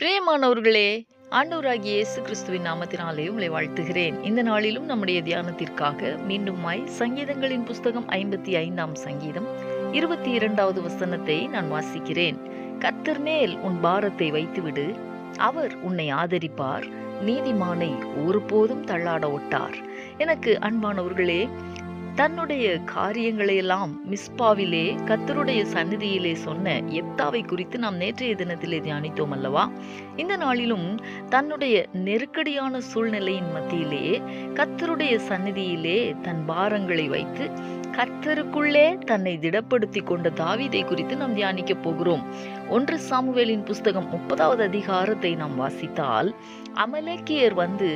பிரியமானவர்களே, ஆண்டவராகிய இயேசு கிறிஸ்துவின் நாமத்தினாலே உங்களை வாழ்த்துகிறேன். இந்த நாளிலும் நம்முடைய தியானத்திற்காக மீண்டுமாய் சங்கீதங்களின் புஸ்தகம் 55ஆம் சங்கீதம் 22வது வசனத்தை நான் வாசிக்கிறேன். கர்த்தர் மேல் உன் பாரத்தை வைத்துவிடு, அவர் உன்னை ஆதரிப்பார், நீதிமானை ஒருபோதும் தள்ளாட ஒட்டார். எனக்கு அன்பானவர்களே, தன்னுடைய காரியங்களை எல்லாம் மிஸ்பாவிலே கர்த்தருடைய சந்நிதியிலே சொன்ன எப்தாவை குறித்து நாம் நேற்றைய தினத்திலே தியானித்தோம் அல்லவா? இந்த நாளிலும் தன்னுடைய நெருக்கடியான சூழ்நிலையின் மத்தியிலே கர்த்தருடைய சந்நிதியிலே தன் பாரங்களை வைத்து கர்த்தருக்குள்ளே தன்னை திடப்படுத்தி கொண்ட தாவீதை குறித்து நாம் தியானிக்க போகிறோம். 1 சாமுவேலின் புஸ்தகம் 30வது அதிகாரத்தை நாம் வாசித்தால், அமலேக்கியர் வந்து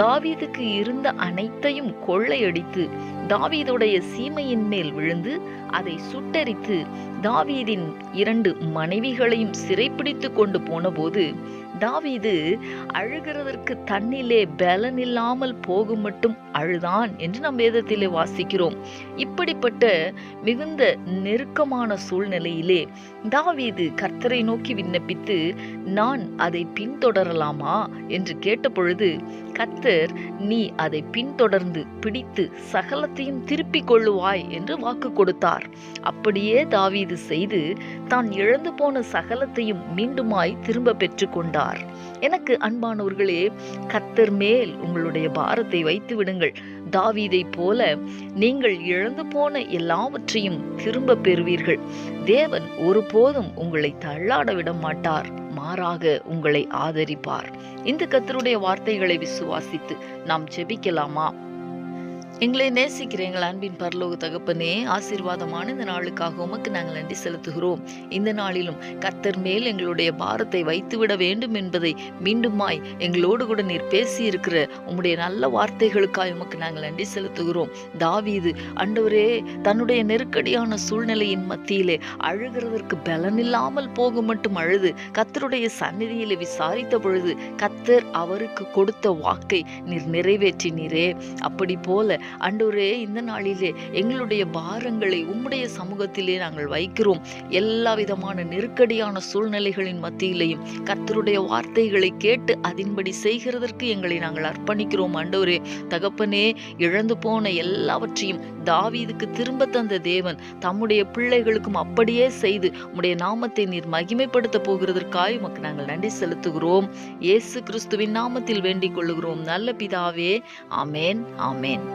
தாவீதுக்கு இருந்த அனைத்தையும் கொள்ளையடித்து தாவீதுடைய சீமையின் மேல் விழுந்து அதை சுட்டெரித்து தாவீதின் 2 மனைவிகளையும் சிறைப்பிடித்து கொண்டு போன போது தாவீது அழுகிறதற்கு தன்னிலே பலனில்லாமல் போகும் மட்டும் அழுதான் என்று நம் வேதத்திலே வாசிக்கிறோம். இப்படிப்பட்ட மிகுந்த நெருக்கமான சூழ்நிலையிலே தாவீது கர்த்தரை நோக்கி விண்ணப்பித்து, நான் அதை பின்தொடரலாமா என்று கேட்ட பொழுது கர்த்தர், நீ அதை பின்தொடர்ந்து பிடித்து சகலத்தையும் திருப்பிக் கொள்ளுவாய் என்று வாக்கு கொடுத்தார். அப்படியே தாவீது செய்து தான் இழந்து போன சகலத்தையும் மீண்டுமாய் திரும்ப பெற்று கொண்டார். எனக்கு அன்பானவர்களே, கர்த்தர் மேல் உங்களுடைய பாரத்தை வைத்து விடுங்கள். தாவீதை போல நீங்கள் இழந்து போன எல்லாவற்றையும் திரும்ப பெறுவீர்கள். தேவன் ஒருபோதும் உங்களை தள்ளாட விட மாட்டார், மாறாக உங்களை ஆதரிப்பார். இந்த கர்த்தருடைய வார்த்தைகளை விசுவாசித்து நாம் ஜெபிக்கலாமா? எங்களை நேசிக்கிற எங்கள் அன்பின் பரலோக தகப்பனே, ஆசீர்வாதமான இந்த நாளுக்காக உமக்கு நாங்கள் நன்றி செலுத்துகிறோம். இந்த நாளிலும் கர்த்தர் மேல் எங்களுடைய பாரத்தை வைத்துவிட வேண்டும் என்பதை மீண்டுமாய் எங்களோடு கூட நீர் பேசி இருக்கிற உம்முடைய நல்ல வார்த்தைகளுக்காக உமக்கு நாங்கள் நன்றி செலுத்துகிறோம். தாவீது ஆண்டவரே, தன்னுடைய நெருக்கடியான சூழ்நிலையின் மத்தியிலே அழுகிறதற்கு பலனில்லாமல் போக மட்டும் அழுது கர்த்தருடைய சந்நிதியிலே விசாரித்த பொழுது கர்த்தர் அவருக்கு கொடுத்த வாக்கை நீர் நிறைவேற்றினீரே. அப்படி போல ஆண்டவரே, இந்த நாளிலே எங்களுடைய பாரங்களை உம்முடைய சமூகத்திலே நாங்கள் வைக்கிறோம். எல்லா விதமான நெருக்கடியான சூழ்நிலைகளின் மத்தியிலேயும் கர்த்தருடைய வார்த்தைகளை கேட்டு அதன்படி செய்கிறதற்கு எங்களை நாங்கள் அர்ப்பணிக்கிறோம். ஆண்டவரே தகப்பனே, இழந்து போன எல்லாவற்றையும் தாவீதுக்கு திரும்ப தந்த தேவன் தம்முடைய பிள்ளைகளுக்கும் அப்படியே செய்து உம்முடைய நாமத்தை நீர் மகிமைப்படுத்த போகிறதற்காக உமக்கு நாங்கள் நன்றி செலுத்துகிறோம். இயேசு கிறிஸ்துவின் நாமத்தில் வேண்டிக் கொள்ளுகிறோம் நல்ல பிதாவே. ஆமேன், ஆமேன்.